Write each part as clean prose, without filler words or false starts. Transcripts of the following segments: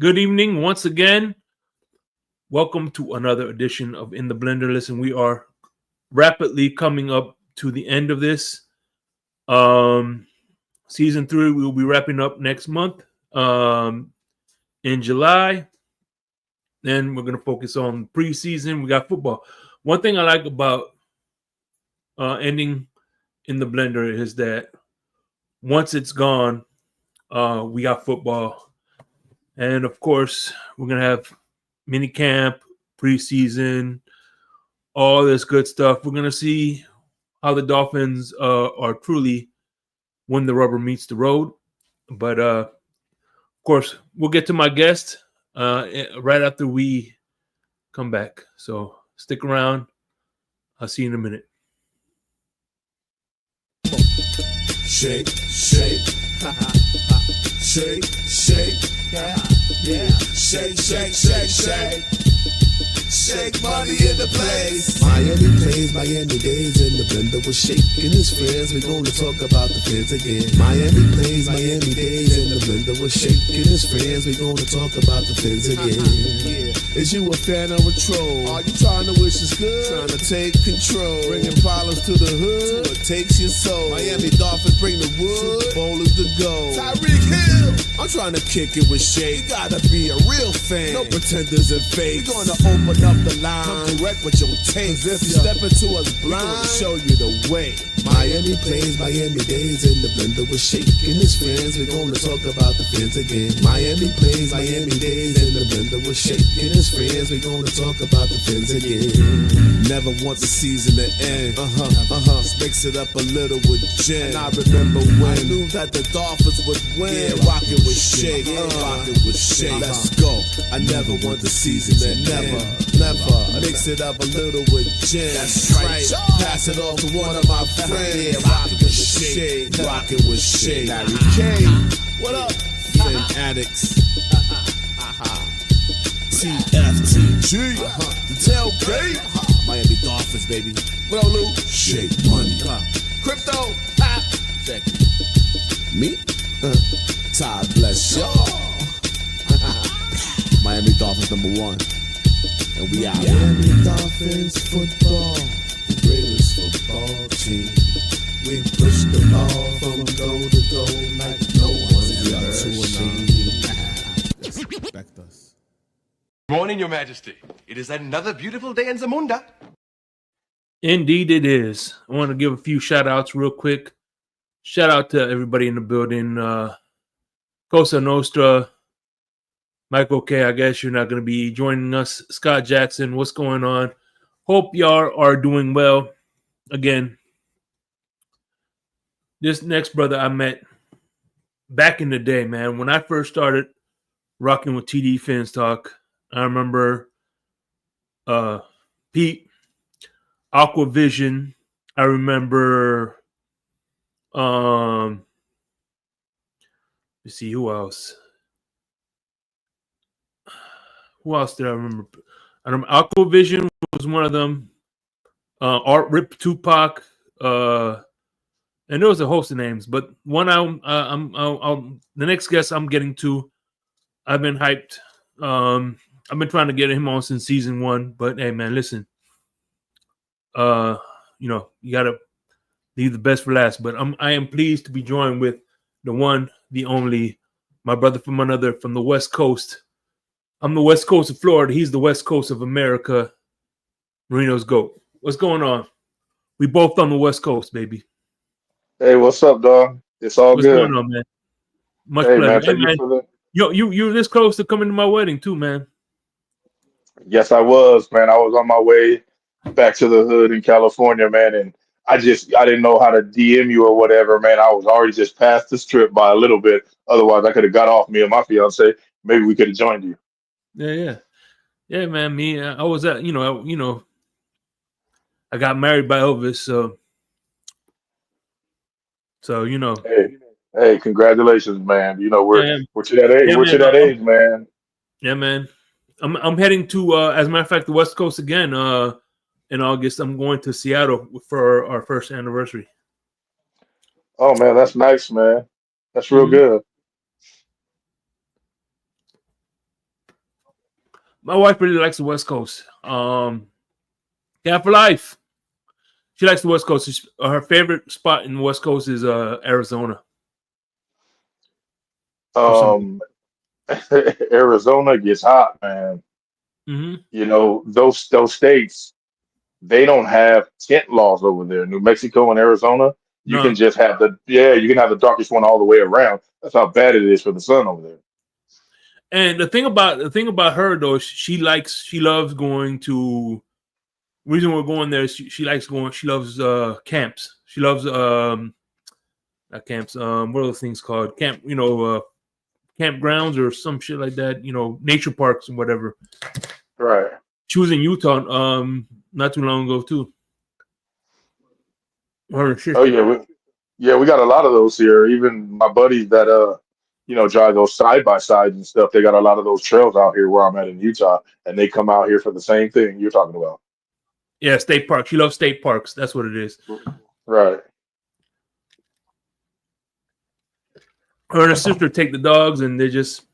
Good evening once again. Welcome to another edition of In the Blender. Listen, we are rapidly coming up to the end of this. Season 3 we'll be wrapping up next month in July. Then we're going to focus on preseason. We got football. One thing I like about ending In the Blender is that once it's gone, we got football. And of course, we're going to have mini camp, preseason, all this good stuff. We're going to see how the Dolphins are truly when the rubber meets the road. But of course, we'll get to my guest right after we come back. So stick around. I'll see you in a minute. Shake, shake, shake, shake, yeah, shake, shake, shake, shake. Shake money in the place. Miami plays, Miami days in the blender was shaking his friends. We're gonna talk about the Fins again. Miami plays, Miami days in the blender was shaking his friends. We're gonna talk about the Fins again. Is you a fan or a troll? Are you trying to wish us good? Trying to take control. Bringing problems to the hood. What takes your soul? Miami Dolphins bring the wood. Super Bowl is the goal. Tyreek Hill. I'm trying to kick it with Shake. You gotta be a real fan. No pretenders and fakes. We're gonna open up the line. Come correct with your taste. If you step into us blind, we're gonna show you the way. Miami plays, Miami days in the blender was shaking his friends. We're gonna talk about the Fins again. Miami plays, Miami days in the blender was shaking his friends. We're gonna talk about the Fins again. Never want the season to end. Let's mix it up a little with gin. And I remember when I knew that the Dolphins would win. Yeah, rockin' with Shake, rockin' with Shake. Let's go. I never want the season to end. Never mix it up a little with gin. That's right. Pass it off to one of my friends. Yeah, rockin' with Shake, rockin' with Shake. Larry K, what up? Phin-Addicts. TFTG, the tailgate. Miami Dolphins, baby. What up, Lou? Shake money. Crypto. Check it. Me? God bless y'all. Miami Dolphins #1. And we out. Miami Dolphins football, the greatest football team. We push the ball from goal to goal like no one's ever seen. Respect us. Morning, Your Majesty. It is another beautiful day in Zamunda. Indeed it is. I want to give a few shout outs real quick. Shout out to everybody in the building. Cosa Nostra. Michael K., I guess you're not going to be joining us. Scott Jackson, what's going on? Hope y'all are doing well. Again, this next brother I met back in the day, man. When I first started rocking with TD Fins Talk, I remember Pete, Aquavision. I remember, let's see, who else? Who else did I remember? I remember Aquavision was one of them. Art Rip Tupac, and there was a host of names. But one the next guest I'm getting to, I've been hyped. I've been trying to get him on since season 1. But hey, man, listen. You gotta leave the best for last. But I am pleased to be joined with the one, the only, my brother from the West Coast. I'm the West Coast of Florida. He's the West Coast of America. MarinosGOAT. What's going on? We both on the West Coast, baby. Hey, what's up, dog? It's all What's good. going on, man? Much Hey, pleasure. man, Hey, thank you man. for the. You're this close to coming to my wedding too, man. Yes, I was, man. I was on my way back to the hood in California, man, and I didn't know how to DM you or whatever, man. I was already just past this trip by a little bit. Otherwise, I could have got off me and my fiance. Maybe we could have joined you. Yeah, man. Me, I was at, I got married by Elvis, so Hey, congratulations, man. Yeah, We're to that age. yeah, We're to man. that age, man. Yeah, man. I'm heading to, as a matter of fact, the West Coast again. In August, I'm going to Seattle for our first anniversary. Oh, man, that's nice, man. That's real Mhm. good. My wife really likes the West Coast. Cat for life. She likes the West Coast. Her favorite spot in the West Coast is Arizona. Um, Arizona gets hot, man. Mm-hmm. You know, those states, they don't have tent laws over there. New Mexico and Arizona, you can No, just have you can have the darkest one all the way around. That's how bad it is for the sun over there. and the thing about her though, she loves going to. Reason we're going there is she likes going. She loves camps. She loves not camps. What are those things called? Camp. Campgrounds or some shit like that. Nature parks and whatever. Right. She was in Utah not too long ago too. Her and Oh sister. yeah, we got a lot of those here. Even my buddies that drive those side by sides and stuff. They got a lot of those trails out here where I'm at in Utah, and they come out here for the same thing you're talking about. Yeah, state park. She loves state parks. That's what it is. Right. Her and her sister take the dogs and they just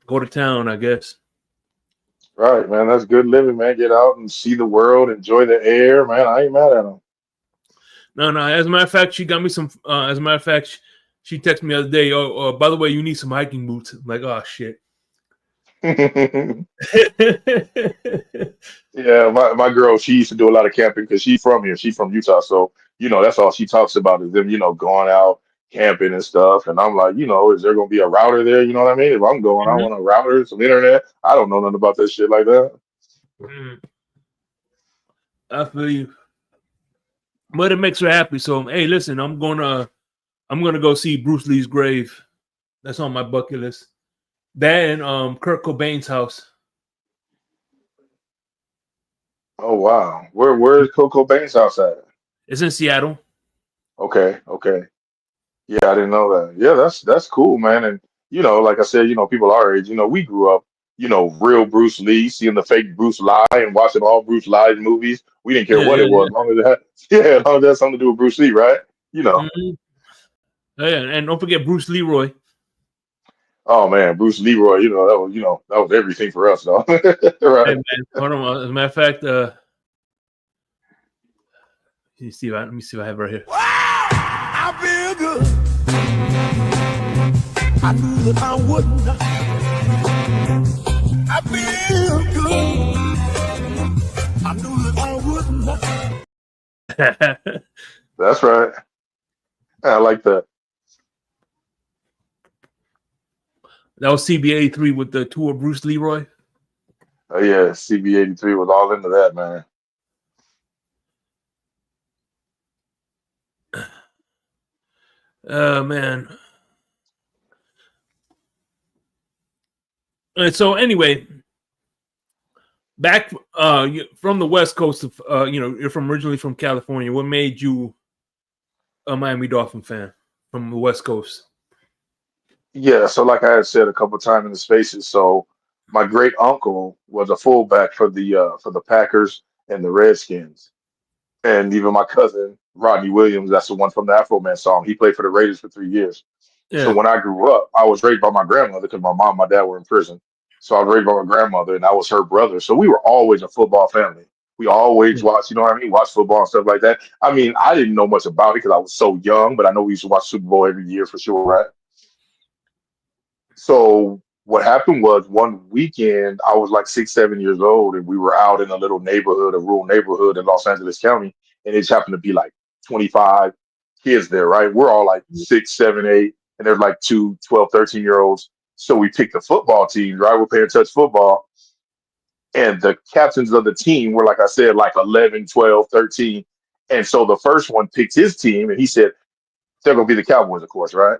go to town, I guess. Right, man. That's good living, man. Get out and see the world, enjoy the air, man. I ain't mad at them. No. As a matter of fact, she got me some. As a matter of fact, she texted me the other day. Oh, by the way, you need some hiking boots. I'm like, oh shit. Yeah, my girl, she used to do a lot of camping because she's from here. She's from Utah. So, that's all she talks about is them, going out camping and stuff. And I'm like, is there going to be a router there? You know what I mean? If I'm going, I want a router, some internet. I don't know nothing about that shit like that. I feel you, but it makes her happy. So, hey, listen, I'm gonna go see Bruce Lee's grave. That's on my bucket list. That and Kurt Cobain's house. Oh, wow. Where's Coco Bane's house at? It's in Seattle. Okay, okay. Yeah, I didn't know that. Yeah, that's cool, man. And like I said, people our age, we grew up, real Bruce Lee, seeing the fake Bruce lie and watching all Bruce Lie's movies. We didn't care Yeah, what yeah, it was, yeah. as long as it had, as long as it had something to do with Bruce Lee, right? You know. Mm-hmm. Oh, yeah, and don't forget Bruce Leroy. Oh man, Bruce Leroy, that was everything for us, though. Hey Right. man, hold on. As a matter of fact, let me see if I have it right here. I feel good. I knew that I wouldn't. I feel good. I knew that I wouldn't. That's right. I like that. That was CB83 with the tour of Bruce Leroy. Oh yeah, CB83 was all into that, man. Man. And so anyway, back from the West Coast of you're originally from California. What made you a Miami Dolphin fan from the West Coast? Yeah, so like I had said a couple times in the spaces, so my great uncle was a fullback for the Packers and the Redskins. And even my cousin, Rodney Williams, that's the one from the Afro Man song. He played for the Raiders for 3 years. So Yeah. when I grew up, I was raised by my grandmother because my mom and my dad were in prison. So I was raised by my grandmother and I was her brother. So we were always a football family. We always watched, watch football and stuff like that. I mean, I didn't know much about it because I was so young, but I know we used to watch Super Bowl every year for sure, right? So what happened was one weekend, I was like 6, 7 years old, and we were out in a little neighborhood, a rural neighborhood in Los Angeles County, and it just happened to be like 25 kids there, right? We're all like 6, 7, 8, and there's like 2, 12, 13 year olds. So we picked the football team, right? We're playing touch football. And the captains of the team were, like I said, like 11, 12, 13. And so the first one picked his team, and he said, they're going to be the Cowboys, of course, right?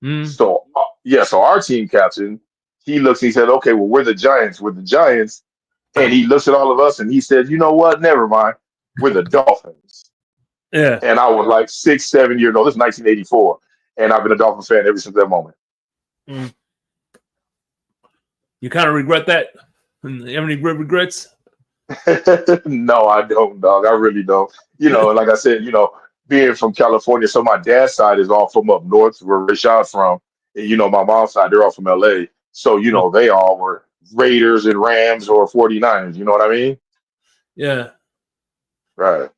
Mm. So so our team captain, he looks and he said, okay, well, we're the Giants. We're the Giants. And he looks at all of us and he said, you know what? Never mind. We're the Dolphins. Yeah. And I was like 6, 7 years old. This is 1984. And I've been a Dolphin fan ever since that moment. Mm. You kind of regret that? You have any regrets? No, I don't, dog. I really don't. And like I said, being from California, so my dad's side is all from up north, where Rashad's from. And, my mom's side, they're all from LA. So, they all were Raiders and Rams or 49ers. You know what I mean? Yeah. Right.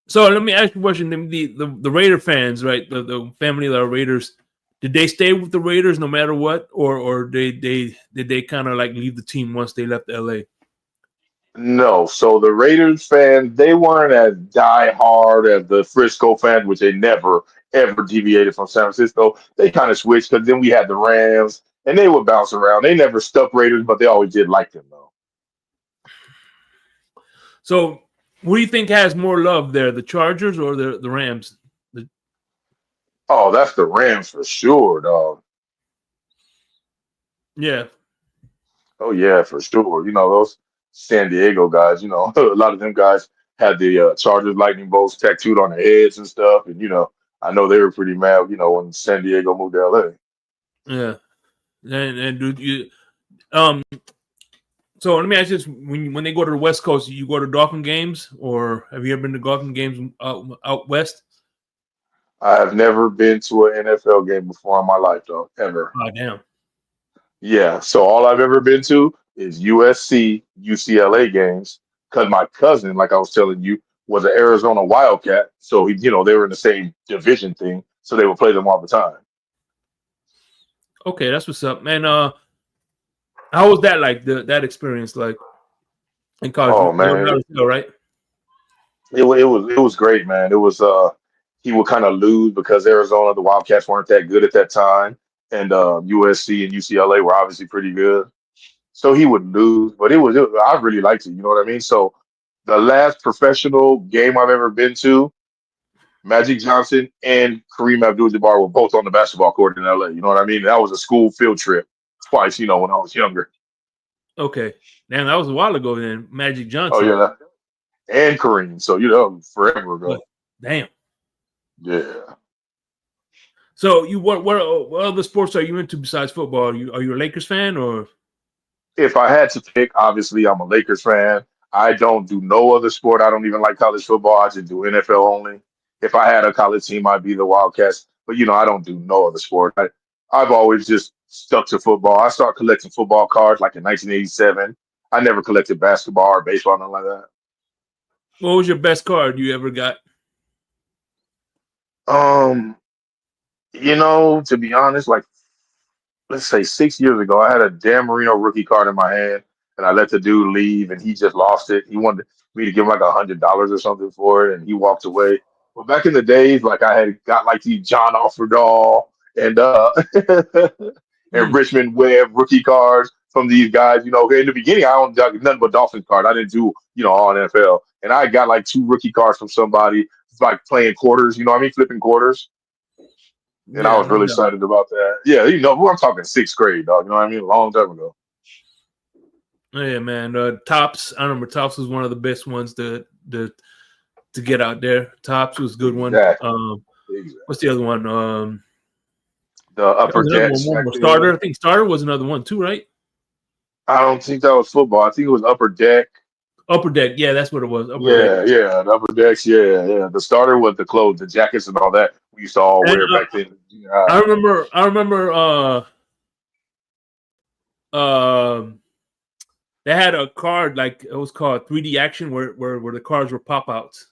So let me ask you a question. The Raider fans, right? The family that are Raiders, did they stay with the Raiders no matter what, or did they kind of like leave the team once they left LA? No, so the Raiders fans, they weren't as die hard as the Frisco fans, which they never ever deviated from San Francisco. They kind of switched because then we had the Rams, and they would bounce around. They never stuck Raiders, but they always did like them though. So who do you think has more love there, the Chargers or the Rams? Oh, that's the Rams for sure, dog. Yeah. Oh yeah, for sure. You know those San Diego guys. You know a lot of them guys had the Chargers lightning bolts tattooed on their heads and stuff, and I know they were pretty mad. When San Diego moved to LA. Yeah. And do you um so let me ask you this: when they go to the West Coast, you go to Dolphin games, or have you ever been to Dolphin games out west? I have never been to an NFL game before in my life, though, ever. Oh, damn. Yeah, so all I've ever been to is USC, UCLA games because my cousin, like I was telling you, was an Arizona Wildcat. So they were in the same division thing, so they would play them all the time. Okay, that's what's up, man. How was that like? That experience like in college? Oh You man, know, right? it was great, man. It was he would kind of lose because Arizona, the Wildcats weren't that good at that time, and USC and UCLA were obviously pretty good. So he would lose, but I really liked it. You know what I mean? So the last professional game I've ever been to, Magic Johnson and Kareem Abdul-Jabbar were both on the basketball court in LA. You know what I mean? That was a school field trip twice. When I was younger. Okay, damn, that was a while ago. Then Magic Oh Johnson. yeah, and Kareem. So forever ago. Damn. Yeah. So what other sports are you into besides football? Are you a Lakers fan or? If I had to pick, obviously I'm a Lakers fan. I don't do no other sport. I don't even like college football. I just do NFL only. If I had a college team, I'd be the Wildcats. But I don't do no other sport. I've always just stuck to football. I started collecting football cards like in 1987. I never collected basketball or baseball, nothing like that. What was your best card you ever got? Um, to be honest, like let's say 6 years ago, I had a Dan Marino rookie card in my hand, and I let the dude leave, and he just lost it. He wanted me to give him like $100 or something for it, and he walked away. But back in the days, like I had got like the John Offerdahl and and Hmm. Richmond Webb rookie cards from these guys. In the beginning, I don't got nothing but Dolphins card. I didn't do all NFL, and I got like two rookie cards from somebody like playing quarters. You know what I mean, flipping quarters. And I Yeah, was no really doubt. excited about that. Yeah, who I'm talking sixth grade, dog. You know what I mean? A long time ago. Yeah, man. Tops. I remember Tops was one of the best ones to get out there. Tops was a good one. Exactly. Exactly. What's the other one? The There upper was another decks one back more. then. Starter. I think Starter was another one too, right? I don't think that was football. I think it was upper deck. Upper Deck. Yeah, that's what it was. Upper Deck. Yeah, the upper decks. Yeah, yeah. The starter was the clothes, the jackets, and all that we used to all And wear back then. Yeah. I remember. Um, they had a card like it was called 3D Action, where the cards were pop outs.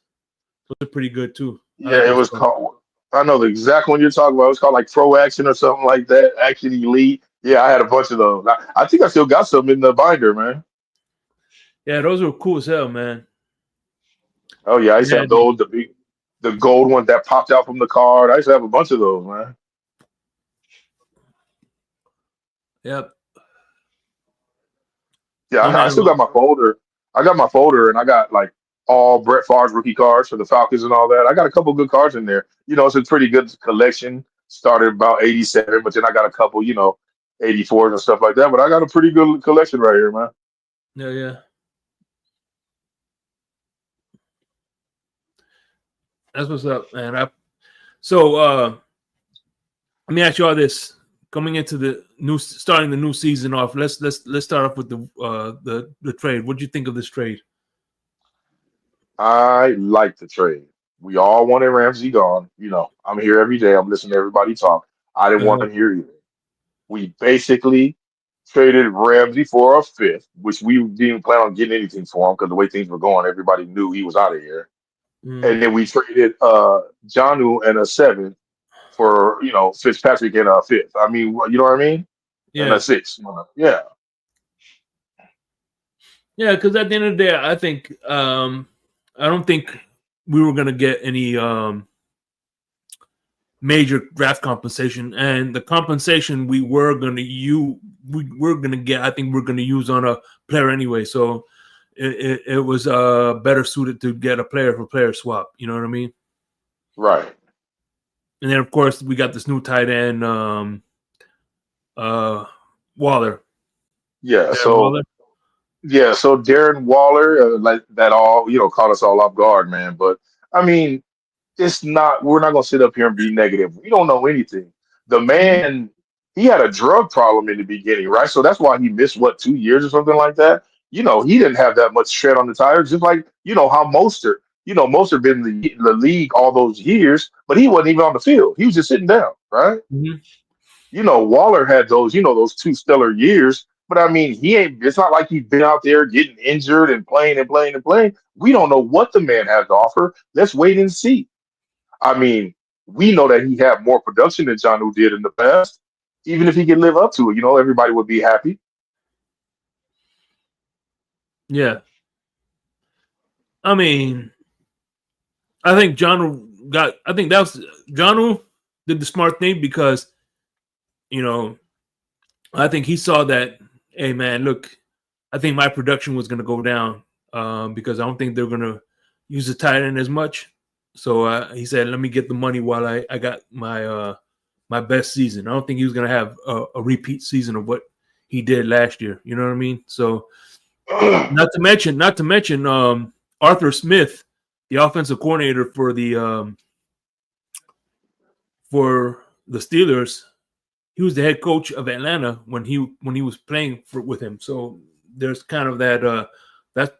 Those are pretty good too. I like Yeah, it those was cards. called. I know the exact one you're talking about. It was called like Pro Action or something like that. Action Elite. Yeah, I had a bunch of those. I think I still got some in the binder, man. Yeah, those were cool as hell, man. Oh yeah, I They used to have had, those, the gold ones that popped out from the card. I used to have a bunch of those, man. yep. Yeah, Yeah, I man. still got my folder. I got my folder, and I got like all Brett Favre's rookie cards for the Falcons and all that. I got a couple good cards in there. It's a pretty good collection. Started about 87, but then I got a couple, 84s and stuff like that. But I got a pretty good collection right here, man. Yeah, yeah. That's what's up, man. So let me ask you all this. Coming into starting the new season off, let's start off with the trade. What do you think of this trade? I like the trade. We all wanted Ramsey gone. I'm here every day. I'm listening to everybody talk. I didn't want Uh, him here either. We basically traded Ramsey for a fifth, which we didn't plan on getting anything for him because the way things were going, everybody knew he was out of here. Mm, And then we traded Janu and a seventh for Fitzpatrick and a fifth. I mean, you know what I mean? And a yeah, sixth. Yeah. yeah. Because at the end of the day, I think I don't think we were gonna get any major draft compensation, and the compensation we were gonna get, I think we're gonna use on a player anyway. So it was better suited to get a player for player swap. You know what I mean? Right. And then of course we got this new tight end, Waller. Yeah. Darren So Waller. yeah. So Darren Waller, like that, all caught us all off guard, man. But I mean, it's not. We're not gonna sit up here and be negative. We don't know anything. The Mhm. man, he had a drug problem in the beginning, right? So that's why he missed 2 years or something like that. He didn't have that much tread on the tires, just like how Mostert. Mostert been in the league all those years, but he wasn't even on the field. He was just sitting down, right? Mhm. Waller had those two stellar years, but I mean, he ain't. It's not like he's been out there getting injured and playing and playing and playing. We don't know what the man has to offer. Let's wait and see. I mean, we know that he had more production than John did in the past. Even if he could live up to it, everybody would be happy. Yeah, I mean, I think John got. I think that was John did the smart thing because you know I think he saw that. Hey man, look, I think my production was going to go down because I don't think they're going to use the tight end as much. So he said, "Let me get the money while I got my best season." I don't think he was going to have a repeat season of what he did last year. You know what I mean? So not to mention Arthur Smith, the offensive coordinator for the Steelers. He was the head coach of Atlanta when he was playing with him. So there's kind of that. That's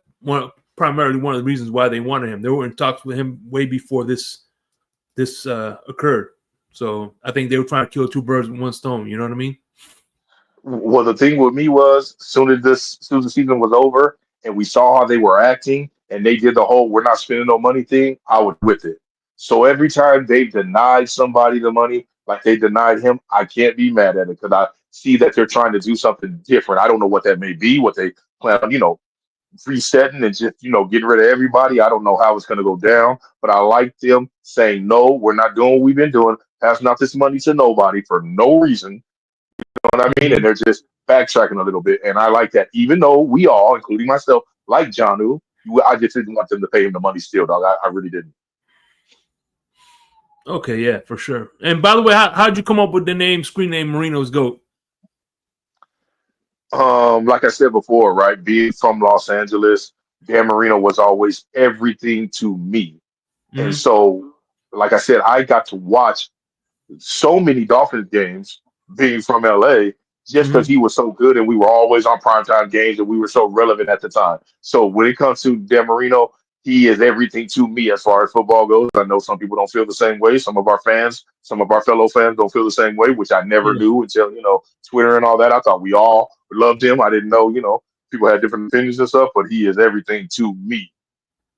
primarily one of the reasons why they wanted him. They were in talks with him way before this occurred. So I think they were trying to kill two birds with one stone. You know what I mean? Well, the thing with me was, soon as the season was over, and we saw how they were acting, and they did the whole "we're not spending no money" thing, I was with it. So every time they denied somebody the money, like they denied him, I can't be mad at it because I see that they're trying to do something different. I don't know what that may be, what they plan on, resetting and just getting rid of everybody. I don't know how it's going to go down, but I like them saying no, we're not doing what we've been doing, passing out this money to nobody for no reason. You know what I mean? And Mhm. they're just backtracking a little bit, and I like that. Even though we all, including myself, like Janu, I just didn't want them to pay him the money still, dog. I really didn't. Okay, yeah, for sure. And by the way, how'd you come up with the screen name Marino's Goat? Like I said before, right? Being from Los Angeles, Dan Marino was always everything to me, and Mm-hmm. so, like I said, I got to watch so many Dolphins games being from LA just because Mm-hmm. he was so good and we were always on primetime games and we were so relevant at the time. So when it comes to Dan Marino, he is everything to me as far as football goes. I know some people don't feel the same way. Some of our fans, some of our fellow fans don't feel the same way, which I never Yeah, knew until, Twitter and all that. I thought we all loved him. I didn't know, people had different opinions and stuff, but he is everything to me.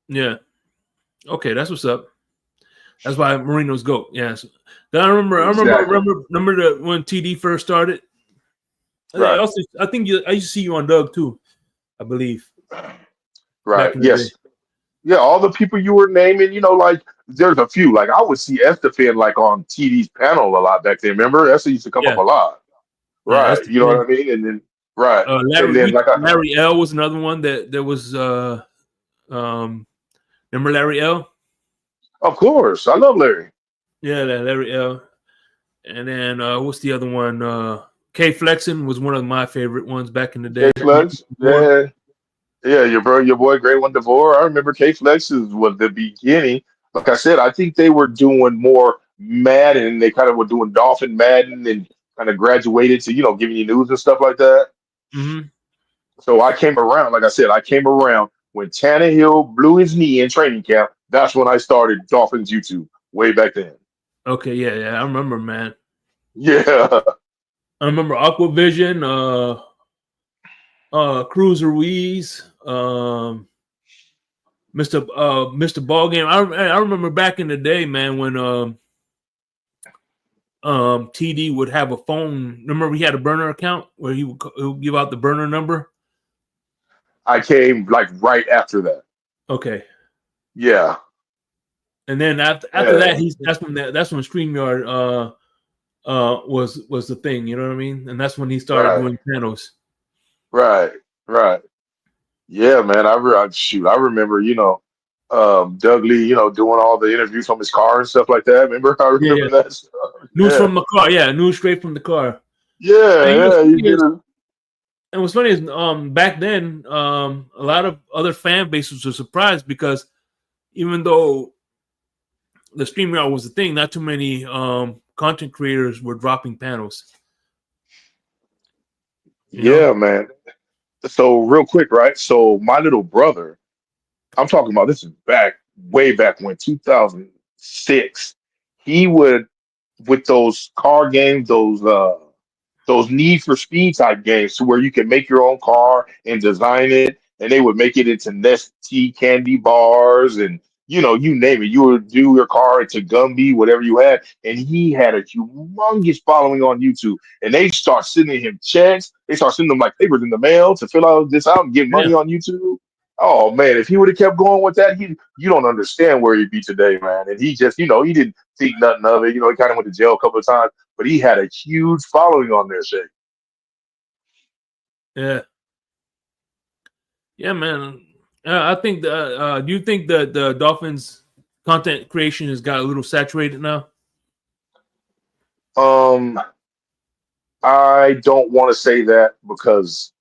yeah. Okay, that's what's up. That's why Marino's Goat. Yes. Then Exactly. remember when TD first started. Right. I think I used to see you on Doug too. I believe Right. back in the day. Yes. Yeah, all the people you were naming, like there's a few. Like I would see Estefan like on TD's panel a lot back then. Remember? Esther used to come up Yeah, a lot. yeah. That's Right. the You know what thing. I mean? And then right. And Larry then like I Larry L was another one that was. Um, remember Larry L? of course, I love Larry. Yeah, Larry L. And then what's the other one? K Flexen was one of my favorite ones back in the K day. Flex. Yeah. Yeah, your boy Great One DeVore. I remember K Flex's was the beginning. Like I said, I think they were doing more Madden. They kind of were doing Dolphin Madden and kind of graduated to, giving you news and stuff like that. Mm-hmm. So I came around, like I said, I came around when Tannehill blew his knee in training camp. That's when I started Dolphins YouTube way back then. Okay, yeah, I remember, man. Yeah, I remember Aquavision. Cruz Ruiz, Mr. Ballgame. I remember back in the day, man, when TD would have a phone. Remember, he had a burner account where he would give out the burner number. I came like right after that. Okay, Yeah. and then after Yeah. that, that's when StreamYard was the thing. You know what I mean? And that's when he started Right. doing panels. Right. Right. Yeah, man. I remember, Doug Lee, doing all the interviews from his car and stuff like that. Remember? I Yeah, yeah. remember that stuff. News Yeah. from the car. Yeah, news straight from the car. Yeah, And yeah, you did it. what's funny is back then a lot of other fan bases were surprised because even though the StreamYard was a thing, not too many content creators were dropping panels. You know? Yeah, man. So real quick, right? So my little brother, I'm talking about this is way back when 2006. He would with those car games, those Need for Speed type games, to where you can make your own car and design it, and they would make it into Nestea candy bars, and you name it. You would do your car into Gumby, whatever you had, and he had a humongous following on YouTube. And they start sending him checks. They start sending him like papers in the mail to fill out this out and get Yeah. money on YouTube. Oh man, if he would have kept going with that, you don't understand where he'd be today, man. And he just, he didn't think nothing of it. He kind of went to jail a couple of times, but he had a huge following on there, Shay. Yeah. Yeah, man. I think do you think that the Dolphins content creation has got a little saturated now? I don't want to say that because,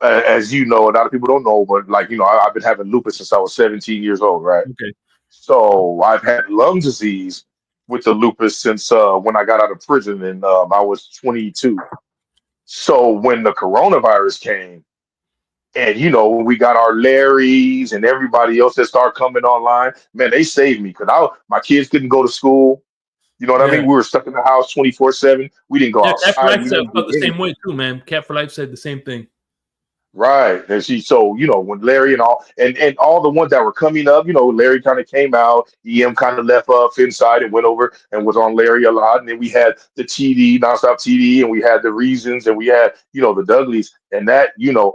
as you know, a lot of people don't know, but like I've been having lupus since I was 17 years old, right? Okay. So I've had lung disease with the lupus since when I got out of prison, and I was 22. So when the coronavirus came, and when we got our Larrys and everybody else that started coming online, man, they saved me because my kids couldn't go to school. You know what I Yeah. mean? We were stuck in the house 24/7. We didn't go Yeah, Cat for outside. Life We felt didn't do the same anything. way too, man. Cat for Life said the same thing. Right. And so, when Larry and all the ones that were coming up, Larry kind of came out, EM kind of left inside and went over and was on Larry a lot. And then we had the TD, nonstop TD, and we had the Reasons, and we had, the Dudleys, and that,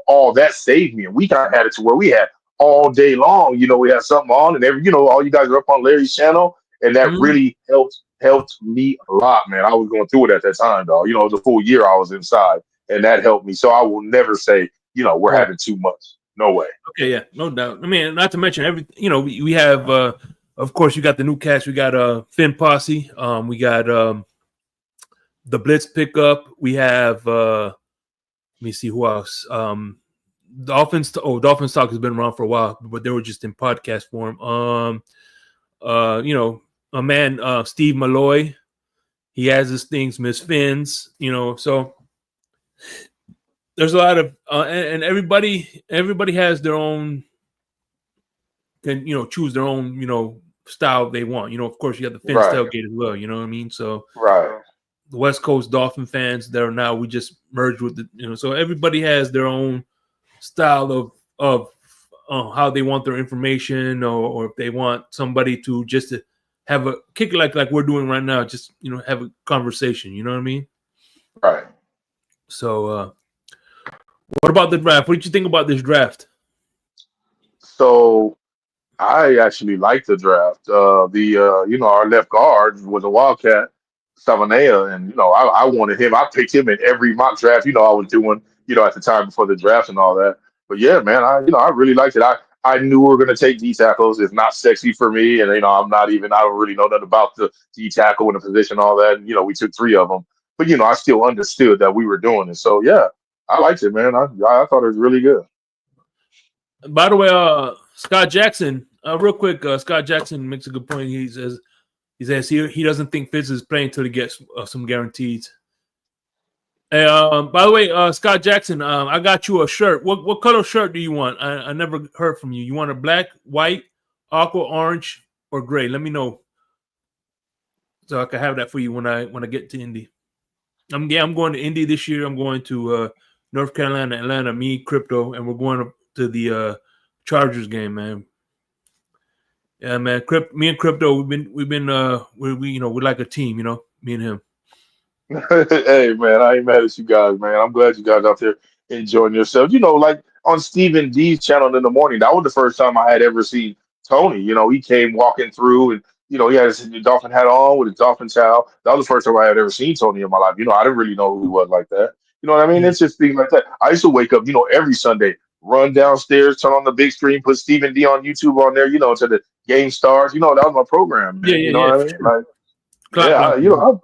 all that saved me. And we kind of had it to where we had all day long, we had something on, and all you guys are up on Larry's channel, and that Mhm. really helped me a lot, man. I was going through it at that time, though. It was a full year I was inside, and that helped me. So I will never say, we're Yeah. having too much. No way. Okay, yeah, no doubt. I mean, not to mention everything. We have, of course, you got the new cast. We got Finn Posse. We got the Blitz pickup. We have. Let me see who else. Dolphins. Dolphins Talk has been around for a while, but they were just in podcast form. A man, Steve Malloy. He has his things, Miss Finn's. So there's a lot of and everybody has their own, can choose their own style they want. Of course you have the Finn's Right. tailgate as well, you know what I mean? So Right. the West Coast Dolphin fans, they're now, we just merged with the so everybody has their own style of how they want their information, or if they want somebody to just to have a kick like we're doing right now, just have a conversation, you know what I mean? Right. So what about the draft? What did you think about this draft? So I actually liked the draft. Our left guard was a Wildcat, Savanea, and I wanted him. I picked him in every mock draft. I was doing at the time before the draft and all that. But yeah, man, I really liked it. I knew we were going to take D tackles. It's not sexy for me, and I don't really know nothing about the D tackle and the position, all that. And, we took 3 of them, but I still understood that we were doing it. So yeah, I liked it, man. I thought it was really good. By the way, Scott Jackson, real quick, Scott Jackson makes a good point. He says he doesn't think Fitz is playing until he gets some guarantees. Hey, by the way, Scott Jackson, I got you a shirt. What color shirt do you want? I never heard from you. You want a black, white, aqua, orange, or gray? Let me know so I can have that for you when I get to Indy. I'm going to Indy this year. I'm going to North Carolina, Atlanta, me, Crypto, and we're going to the Chargers game, man. Yeah, man. Me and Crypto, we're like a team, me and him. Hey man, I ain't mad at you guys, man. I'm glad you guys out there enjoying yourselves. Like on Stephen D's channel in the morning, that was the first time I had ever seen Tony. He came walking through and he had his dolphin hat on with his dolphin towel. That was the first time I had ever seen Tony in my life. I didn't really know who he was like that. You know what I mean? Yeah, It's just things like that. I used to wake up, every Sunday, run downstairs, turn on the big screen, put Stephen D on YouTube on there, until the game starts. That was my program, yeah, man. You yeah, know yeah. what I For mean? sure. Like, Clock yeah, blocking.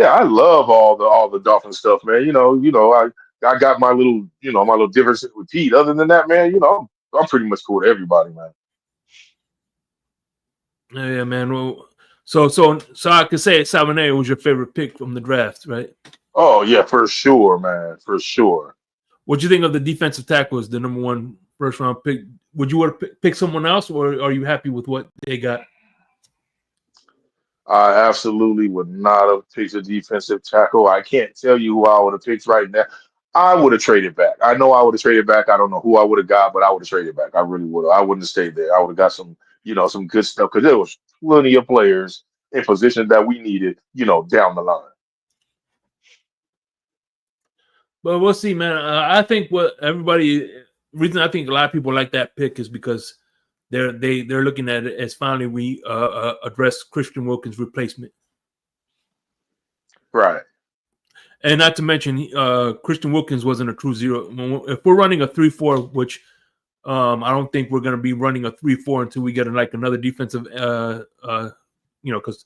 I love all the Dolphin stuff, man. I got my little differences with Pete. Other than that, man, I'm pretty much cool with everybody, man. Yeah, man. Well, so I could say Sabanero was your favorite pick from the draft, right? Oh yeah, for sure, man, for sure. What do you think of the defensive tackle as the number one first round pick? Would you want to pick someone else, or are you happy with what they got? I absolutely would not have picked a defensive tackle. I can't tell you who I would have picked right now. I would have traded back. I know I would have traded back. I don't know who I would have got, but I would have traded back. I really would have. I wouldn't have stayed there. I would have got some good stuff because there was plenty of players in positions that we needed, down the line. But we'll see, man. I think reason I think a lot of people like that pick is because they're looking at it as finally we address Christian Wilkins' replacement. Right. And not to mention, Christian Wilkins wasn't a true zero. If we're running a 3-4, which I don't think we're going to be running a 3-4 until we get another defensive, because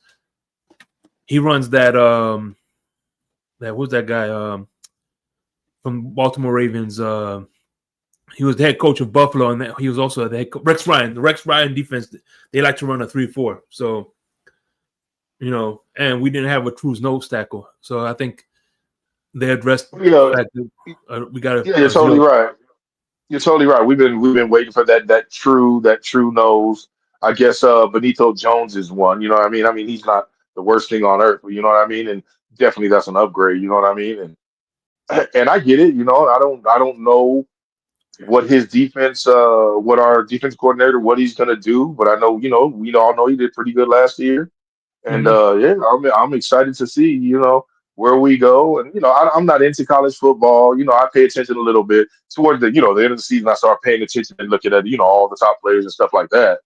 he runs that who's that guy from Baltimore Ravens? He was the head coach of Buffalo, and he was also the head coach. Rex Ryan. The Rex Ryan defense, they like to run a 3-4. So, and we didn't have a true nose tackle. So I think they addressed the fact that we got yeah, you're totally right. You're totally right. We've been waiting for that true nose. I guess Benito Jones is one. You know what I mean? I mean, he's not the worst thing on earth, but you know what I mean? And definitely that's an upgrade, you know what I mean? And I get it, I don't know what our defense coordinator, what he's gonna do, but I know, we all know he did pretty good last year. And Mhm. yeah, I'm excited to see, where we go. And I'm not into college football. I pay attention a little bit towards the end of the season. I start paying attention and looking at all the top players and stuff like that.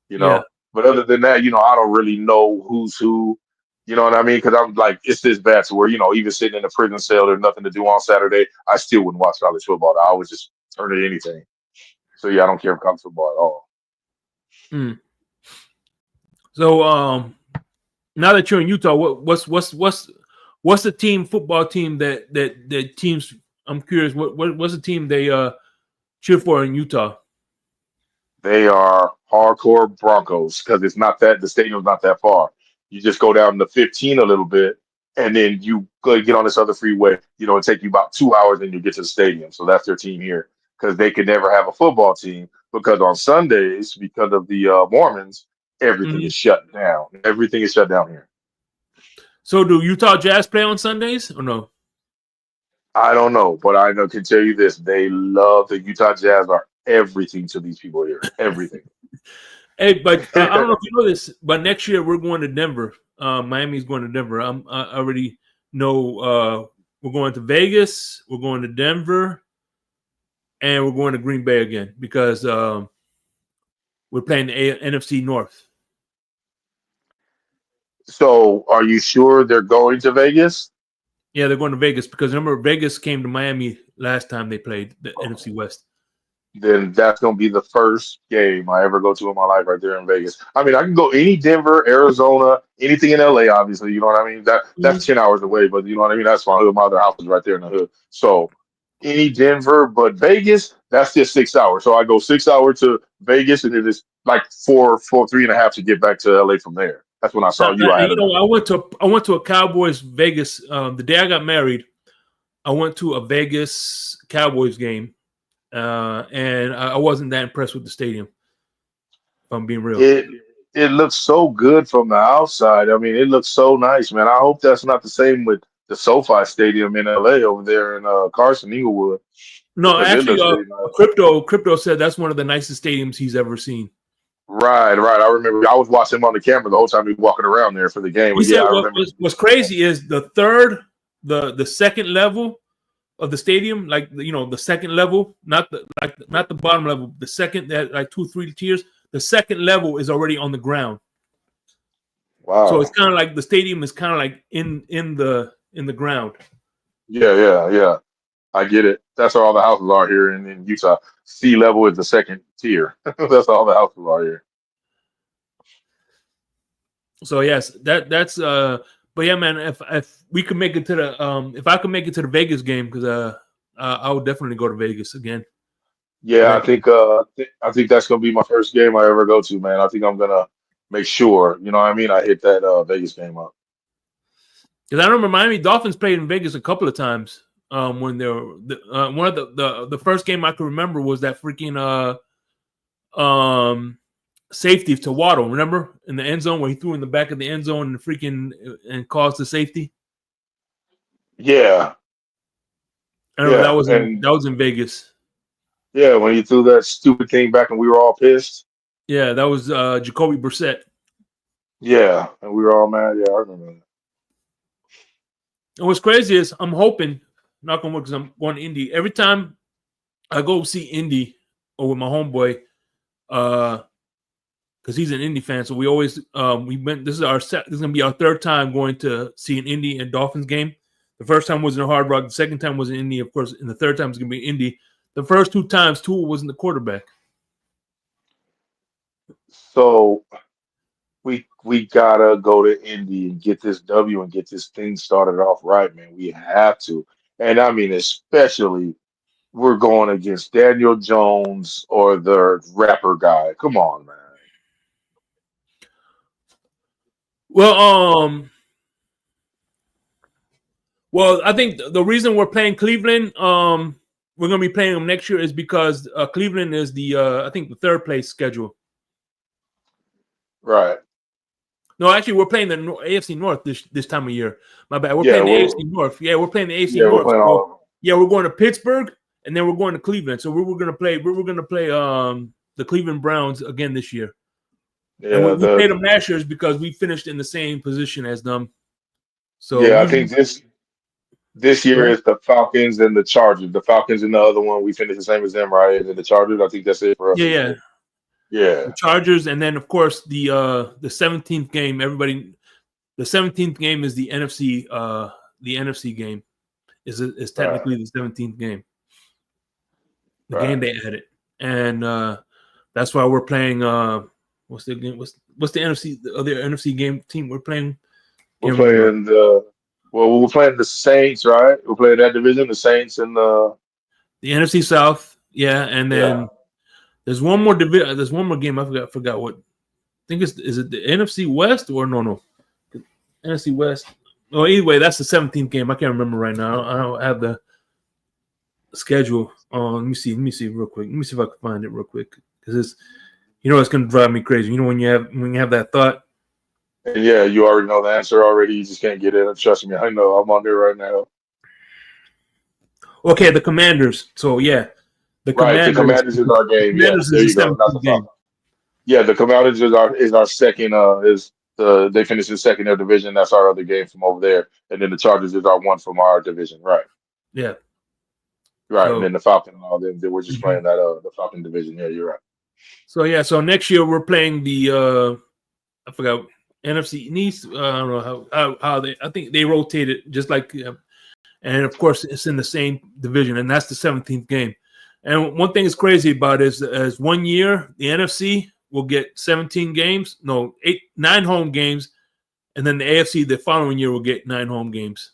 You Yeah. know, but other than that, I don't really know who's who. You know what I mean? Because I'm like, it's this bad to where even sitting in a prison cell, there's nothing to do on Saturday. I still wouldn't watch college football. I would just turn to anything. So yeah, I don't care for college football at all. Mm. So now that you're in Utah, what's the football team that teams? I'm curious. What's the team they cheer for in Utah? They are hardcore Broncos because the stadium's not that far. You just go down to 15 a little bit, and then you go get on this other freeway. It take you about 2 hours, and you get to the stadium. So that's their team here because they could never have a football team because on Sundays, because of the Mormons, everything Mhm. is shut down. Everything is shut down here. So do Utah Jazz play on Sundays or no? I don't know, but can tell you this: they love the Utah Jazz are everything to these people here. Everything. Hey, but I don't know if you know this, but next year we're going to Denver. Miami's going to Denver. I already know we're going to Vegas, we're going to Denver, and we're going to Green Bay again because we're playing the NFC North. So, are you sure they're going to Vegas? Yeah, they're going to Vegas because remember Vegas came to Miami last time they played the NFC West. Then that's going to be the first game I ever go to in my life right there in Vegas. I mean, I can go any Denver, Arizona, anything in LA, obviously, you know what I mean? That's 10 hours away, but you know what I mean? That's my hood. My other house is right there in the hood. So any Denver, but Vegas, that's just 6 hours. So I go 6 hours to Vegas and it is like 3.5 to get back to LA from there. That's when I saw you. I had enough. I went to a Cowboys Vegas the day I got married. I went to a Vegas Cowboys game. And I wasn't that impressed with the stadium, if I'm being real. It looks so good from the outside. I mean, it looks so nice, man. I hope that's not the same with the SoFi Stadium in LA over there in Carson, Inglewood, No, because it actually, looks really nice. crypto said that's one of the nicest stadiums he's ever seen. Right. I remember I was watching him on the camera the whole time he was walking around there for the game. He But yeah, said I remember. what's crazy is the second level of the stadium, like the second level, not the bottom level, the second, that like 2-3 tiers. The second level is already on the ground. So it's Wow. kind of like the stadium is kind of like in the ground. Yeah. I get it. That's where all the houses are here in Utah. Sea level is the second tier. That's all the houses are here. So yes, that's but yeah, man, if we could make it to the if I could make it to the Vegas game, because I would definitely go to Vegas again. Yeah, I think that's gonna be my first game I ever go to, man. I think I'm gonna make sure, you know what I mean, I hit that Vegas game up. Because I remember Miami Dolphins played in Vegas a couple of times. When they were one of the first game I could remember was that freaking safety to Waddle. Remember in the end zone where he threw in the back of the end zone and freaking and caused the safety. Yeah, I remember yeah, and that was in Vegas. yeah, when he threw that stupid thing back and we were all pissed. Yeah, that was Jacoby Brissett. Yeah, and we were all mad. Yeah, I remember that. And what's crazy is I'm hoping, knock on wood, because I'm going to Indy. Every time I go see Indy or with my homeboy, because he's an Indy fan, so we always we went. This is gonna be our third time going to see an Indy and Dolphins game. The first time was in Hard Rock. The second time was in Indy, of course, and the third time is gonna be Indy. The first two times, Tua wasn't the quarterback. So we gotta go to Indy and get this W and get this thing started off right, man. We have to. And I mean, especially we're going against Daniel Jones or the rapper guy. Come on, man. Well, I think the reason we're playing Cleveland, we're gonna be playing them next year, is because Cleveland is the I think the third place schedule. Right. No, actually, we're playing the AFC North this time of year. My bad. We're Yeah, playing the AFC North. Yeah, we're playing the AFC yeah, we're North. playing all of them. Yeah, we're going to Pittsburgh, and then we're going to Cleveland. So we were going to play the Cleveland Browns again this year. Yeah, And we played them last year because we finished in the same position as them. So yeah, I think this year is the Falcons and the Chargers. The Falcons and the other one we finished the same as them, right? And then the Chargers. I think that's it for us. yeah. Yeah. The Chargers, and then of course the 17th game. The 17th game is the NFC game. Is technically the 17th game. The game they added, and that's why we're playing. What's the game? What's the NFC? The other NFC game team we're playing? We're playing we're playing the Saints, right? We're playing that division, the Saints and the NFC South, yeah, and then there's one more division. There's one more game. I forgot what. I think is it the NFC West or no? NFC West. Well, either way, that's the 17th game. I can't remember right now. I don't have the schedule. Let me see real quick. Let me see if I can find it real quick, because it's it's going to drive me crazy. You know when you have that thought. And yeah, you already know the answer already. You just can't get it. Trust me, I know. I'm on there right now. Okay, the Commanders. So yeah, the Commanders is our game. Yeah, there you go. That's the game. Yeah, the Commanders is our second. They finished in second in their division. That's our other game from over there, and then the Chargers is our one from our division. Right. Yeah. Right, and then the Falcon and all them. We're just playing that the Falcon division. Yeah, you're right. So next year we're playing the I forgot, NFC East. I don't know how they. I think they rotated just like, and of course it's in the same division, and that's the 17th game. And one thing is crazy about it is 1 year the NFC will get 17 games, 9 home games, and then the AFC the following year will get 9 home games.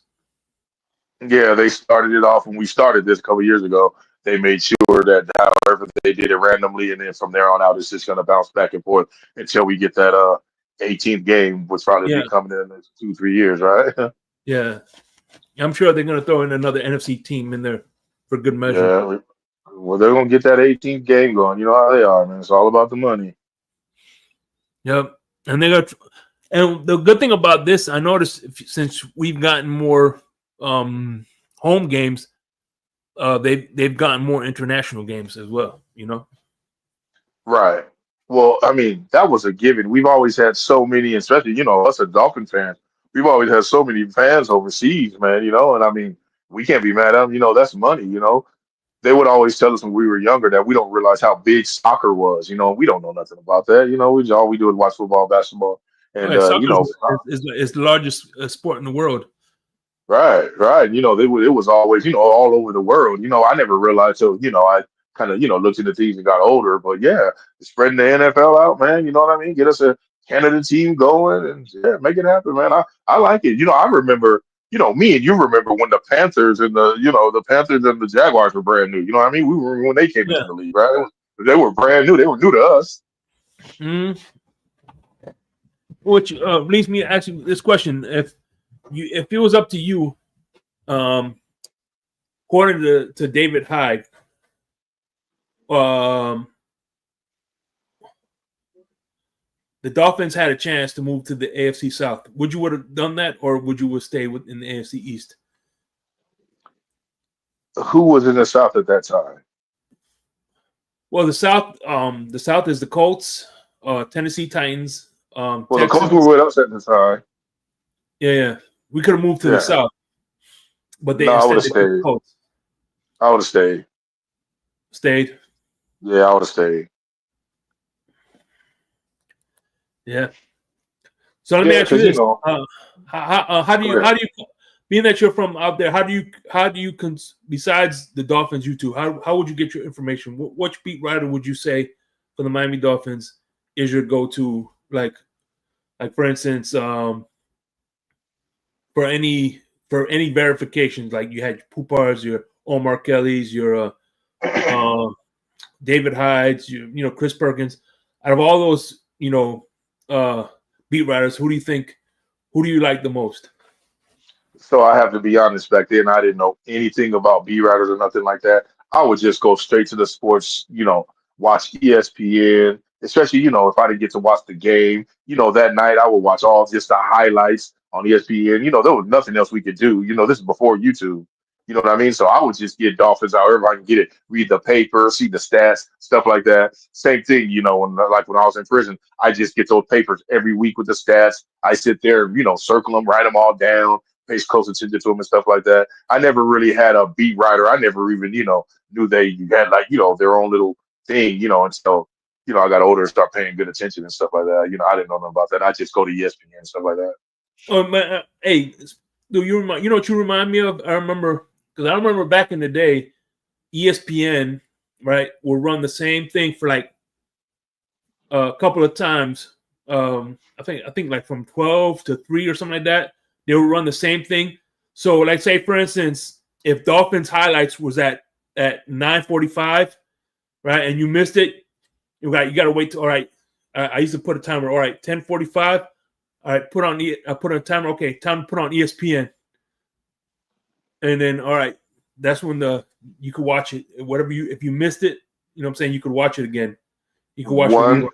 Yeah, they started it off when we started this a couple of years ago. They made sure that however they did it randomly, and then from there on out, it's just going to bounce back and forth until we get that 18th game, which probably be coming in the next 2-3 years, right? Yeah, I'm sure they're going to throw in another NFC team in there for good measure. Yeah, well, they're going to get that 18th game going. You know how they are, man. It's all about the money. Yep, and the good thing about this, I noticed since we've gotten more home games, they've gotten more international games as well. You know. Right. Well, I mean, that was a given. We've always had so many, especially, us as Dolphin fans, we've always had so many fans overseas, man, and I mean, we can't be mad at them. That's money. They would always tell us when we were younger that we don't realize how big soccer was. We don't know nothing about that. All we do is watch football, basketball, and Okay, soccer is the largest sport in the world. right, right. It was always, all over the world. I never realized till, I kind of, looked into things and got older. But yeah, spreading the NFL out, man. You know what I mean? Get us a Canada team going and yeah, make it happen, man. I like it. I remember, me and you remember when the Panthers and the Panthers and the Jaguars were brand new. You know what I mean? We were when they came Yeah. into the league, right? They were brand new. They were new to us. Mm. Which leads me to ask you this question: if it was up to you, according to David Hyde, the Dolphins had a chance to move to the AFC South. Would you would have done that, or would you would stay in the AFC East? Who was in the South at that time? Well, the South is the Colts, Tennessee Titans, Well, the Texans. Colts were with us at the time. Yeah. We could have moved to the South, but they No, I would have instead they took the stayed. Colts. I would have stayed. Stayed. Yeah, I would have stayed. Yeah. So let me ask you this: how do you, being that you're from out there, how do you besides the Dolphins, you two, how would you get your information? Which beat writer would you say for the Miami Dolphins is your go-to? Like for instance, for any verifications, like you had Poupars, your Omar Kelly's, your David Hyde's, Chris Perkins. Out of all those, beat writers, who do you like the most? So I have to be honest, back then I didn't know anything about B writers or nothing like that. I would just go straight to the sports, watch ESPN, especially, if I didn't get to watch the game, that night I would watch all just the highlights on ESPN. There was nothing else we could do. This is before YouTube. You know what I mean? So I would just get Dolphins however I can get it, read the paper, see the stats, stuff like that. Same thing, when I was in prison, I just get those papers every week with the stats. I sit there, circle them, write them all down, pay close attention to them and stuff like that. I never really had a beat writer. I never even, knew they had like, their own little thing, until, I got older and start paying good attention and stuff like that. I didn't know nothing about that. I just go to ESPN and stuff like that. Oh man, hey, do you remind? You know what you remind me of? I remember back in the day, ESPN, right, would run the same thing for like a couple of times. I think like from 12 to 3 or something like that. They will run the same thing. So, like, say for instance, if Dolphins highlights was at 9:45, right, and you missed it, you got to wait till, all right. I used to put a timer. All right, 10:45. All right, I put on a timer. Okay, time to put on ESPN. And then, all right, that's when you could watch it. If you missed it, you know what I'm saying, you could watch it again. You could watch it.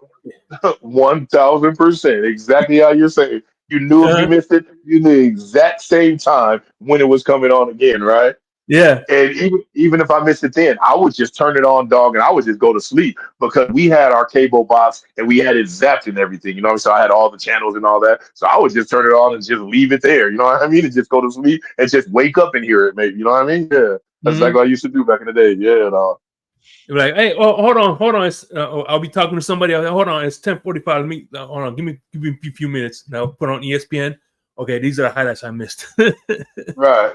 1,000%. Exactly how you're saying. You knew if you missed it, you knew the exact same time when it was coming on again, right? Yeah. And even if I missed it then, I would just turn it on, dog, and I would just go to sleep because we had our cable box and we had it zapped and everything, so I had all the channels and all that. So I would just turn it on and just leave it there, you know what I mean? And just go to sleep and just wake up and hear it, maybe, you know what I mean? Yeah. That's exactly what I used to do back in the day. Yeah, dog. You're like, hey, hold on. I'll be talking to somebody. Hold on, it's 10:45. Let me hold on. Give me a few minutes. Now put on ESPN. Okay, these are the highlights I missed. Right.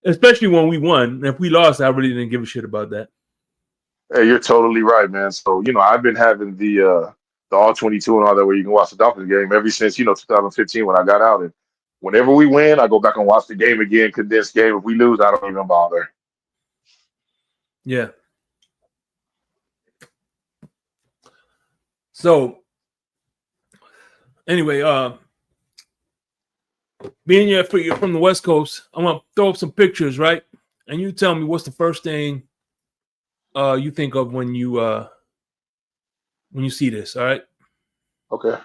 Especially when we won. If we lost, I really didn't give a shit about that. Hey, you're totally right, man. So I've been having the all 22 and all that where you can watch the Dolphins game ever since 2015 when I got out. And whenever we win, I go back and watch the game again, condensed game. If we lose, I don't even bother. Yeah. So anyway, being you're from the West Coast, I'm gonna throw up some pictures, right? And you tell me what's the first thing you think of when you see this, all right? Okay.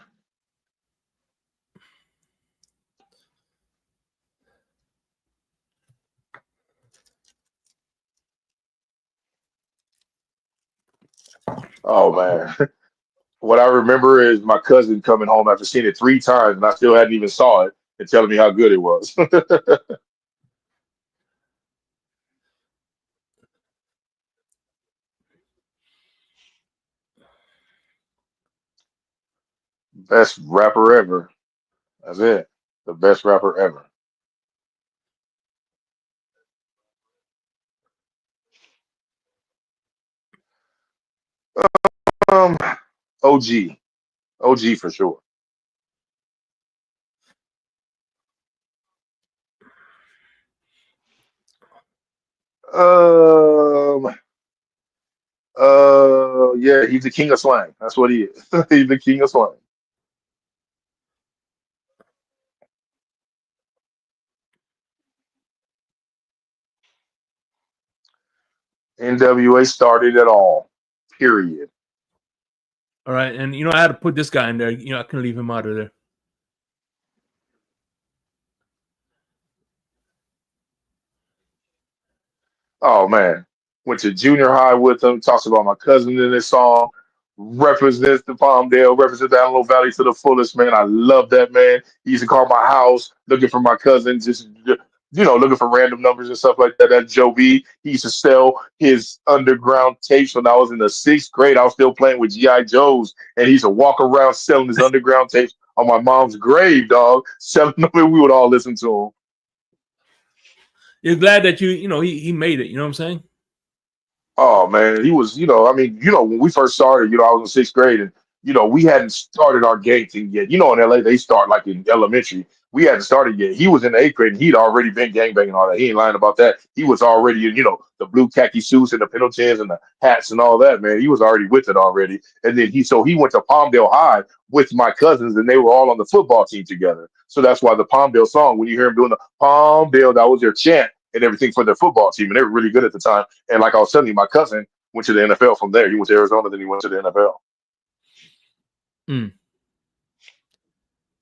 Oh man. What I remember is my cousin coming home after seeing it 3 times, and I still hadn't even saw it, and telling me how good it was. Best rapper ever. That's it. The best rapper ever. Um, OG, OG for sure. Um, yeah, he's the king of slang. That's what he is. He's the king of slang. NWA started it all. Period. All right, and I had to put this guy in there. I couldn't leave him out of there. Oh man, went to junior high with him. Talks about my cousin in this song. Represents the Palmdale, represents the Antelope Valley to the fullest, man. I love that man. He used to call my house looking for my cousin, just looking for random numbers and stuff like that. That's Joe B. He used to sell his underground tapes when I was in the 6th grade. I was still playing with GI Joes, and he used to walk around selling his underground tapes on my mom's grave, dog. Selling them, and we would all listen to him. You're glad that he made it. You know what I'm saying? Oh man, he was, when we first started, I was in 6th grade, and we hadn't started our gang thing yet. In LA, they start like in elementary. We hadn't started yet. He was in the 8th grade, and he'd already been gangbanging all that. He ain't lying about that. He was already in, the blue khaki suits and the Pendletons and the hats and all that, man. He was already with it already. And then he went to Palmdale High with my cousins, and they were all on the football team together. So that's why the Palmdale song, when you hear him doing the Palmdale, that was their chant and everything for their football team, and they were really good at the time. And like I was telling you, my cousin went to the NFL from there. He went to Arizona, then he went to the NFL. Mm.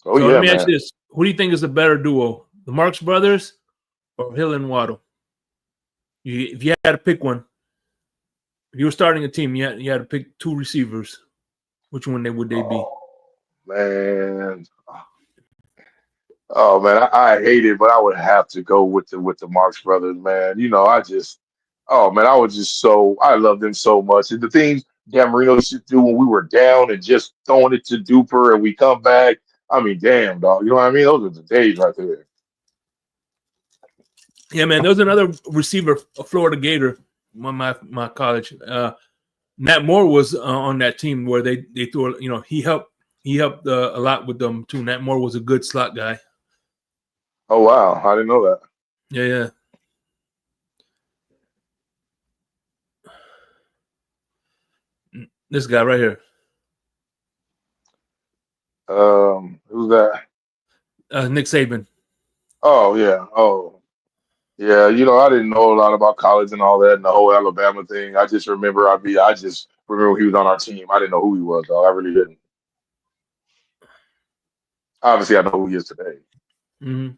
Oh So let yeah, me ask man. you this: who do you think is the better duo, the Marx Brothers or Hill and Waddle? If you had to pick one, if you were starting a team, you had to pick two receivers. Which one would they be? Oh man. Oh man, I hate it, but I would have to go with the Marx Brothers, man. Oh man, I love them so much. And the things Dan Marino used to do when we were down and just throwing it to Duper and we come back. I mean, damn, dog. You know what I mean? Those are the days right there. Yeah, man. There was another receiver, a Florida Gator, my college. Nat Moore was on that team where they threw. He helped a lot with them too. Nat Moore was a good slot guy. Oh wow, I didn't know that. Yeah, yeah. This guy right here, Who's that? Nick Saban. Oh yeah. Oh yeah. I didn't know a lot about college and all that and the whole Alabama thing. I just remember he was on our team. I didn't know who he was, though. I really didn't. Obviously, I know who he is today. Mm-hmm.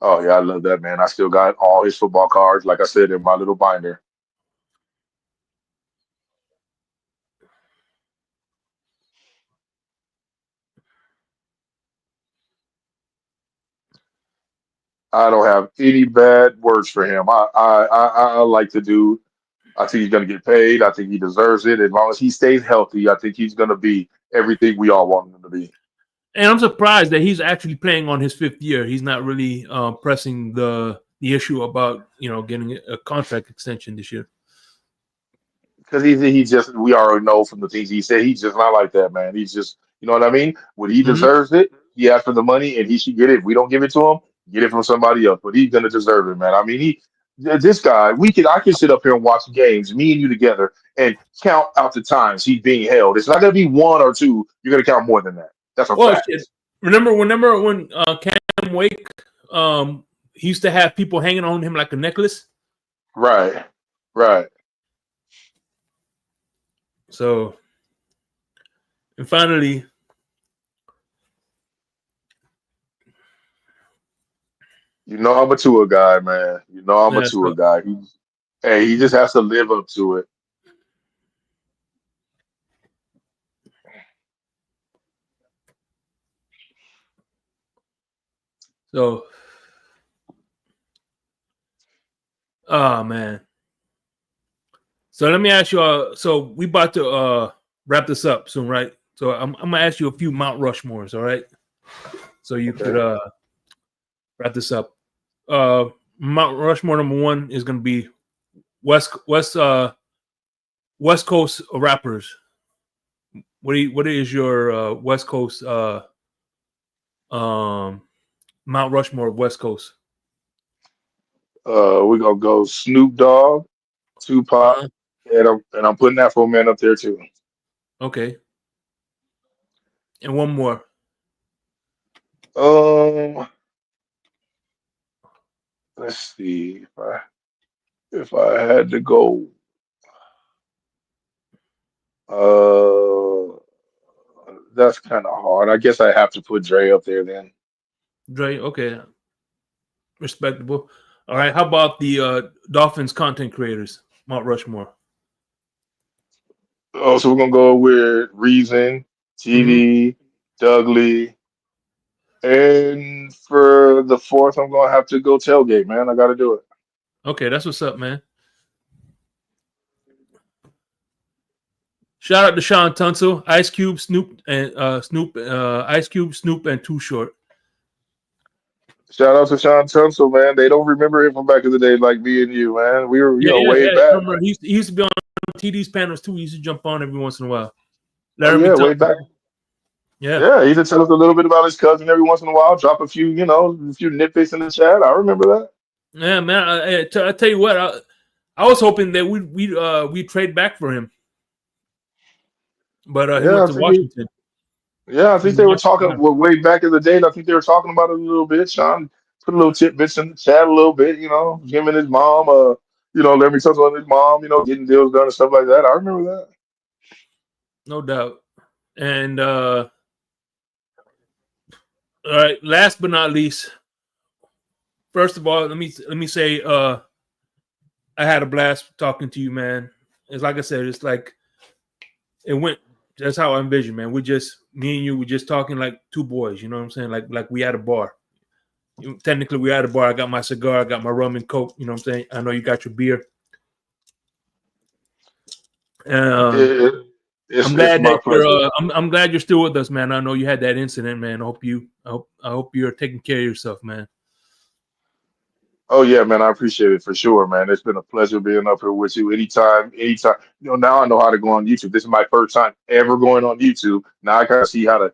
Oh yeah, I love that man. I still got all his football cards, like I said, in my little binder. I don't have any bad words for him. I like the dude. I think he's gonna get paid. I think he deserves it. As long as he stays healthy, I think he's gonna be everything we all want him to be. And I'm surprised that he's actually playing on his 5th year. He's not really pressing the issue about getting a contract extension this year. Because he just we already know from the things he said he's just not like that, man. He's just what I mean. When he Mm-hmm. deserves it, he asked for the money and he should get it. If we don't give it to him, get it from somebody else. But he's gonna deserve it, man. I mean, this guy, I can sit up here and watch games, me and you together, and count out the times he's being held. It's not gonna be one or two. You're gonna count more than that. That's a Well, fact. shit. Remember when Cam Wake he used to have people hanging on him like a necklace. Right, right. So, and finally, I'm a Tua guy, man. I'm a that's Tua guy. Hey, he just has to live up to it. So, oh man. So let me ask you. So we about to wrap this up soon, right? So I'm gonna ask you a few Mount Rushmores, all right? So you could wrap this up. Mount Rushmore number one is gonna be West Coast rappers. What is your West Coast Mount Rushmore of West Coast? We're gonna go Snoop Dogg, Tupac, Uh-huh. and I'm putting Afro Man up there too. Okay, and one more. Um, let's see if I had to go. Uh, that's kind of hard. I guess I have to put Dre up there then. Dre. Okay, respectable. All right. How about the Dolphins content creators, Mount Rushmore? Oh, so we're gonna go with Reason, Hmm. TD, Dudley, and for the fourth, I'm gonna have to go Tailgate, man. I got to do it. Okay, that's what's up, man. Shout out to Sean Tunsil, Ice Cube, Ice Cube, Snoop, and Too Short. Shout out to Sean Tunsil, man. They don't remember him from back in the day like me and you, man. We were, Yeah, yeah, way yeah. back. Remember, he used to be on TD's panels too. He used to jump on every once in a while. Oh Laramie yeah, way Tunsil. back. Yeah. Yeah, he just tell us a little bit about his cousin every once in a while. Drop a few nitpicks in the chat. I remember that. Yeah, man. I tell you what, I was hoping that we trade back for him, but he Yeah, went I to think he, Washington. yeah, I He's think in they were Washington talking now. way back in the day. I think they were talking about it a little bit. Sean put a little tidbits in the chat a little bit. Him and his mom. Let me touch on his mom. Getting deals done and stuff like that. I remember that. No doubt. And all right, last but not least, first of all, let me say I had a blast talking to you, man. It's like I said, it's like it went. That's how I envision, man. Me and you, we're just talking like two boys. You know what I'm saying? Like we at a bar. Technically, we at a bar. I got my cigar, I got my rum and coke. You know what I'm saying? I know you got your beer. Um, It, it, I'm it's glad my that you're. pleasure. I'm glad you're still with us, man. I know you had that incident, man. I hope you're taking care of yourself, man. Oh yeah, man, I appreciate it for sure, man. It's been a pleasure being up here with you anytime, anytime. Now I know how to go on YouTube. This is my first time ever going on YouTube. Now I kind of see how to,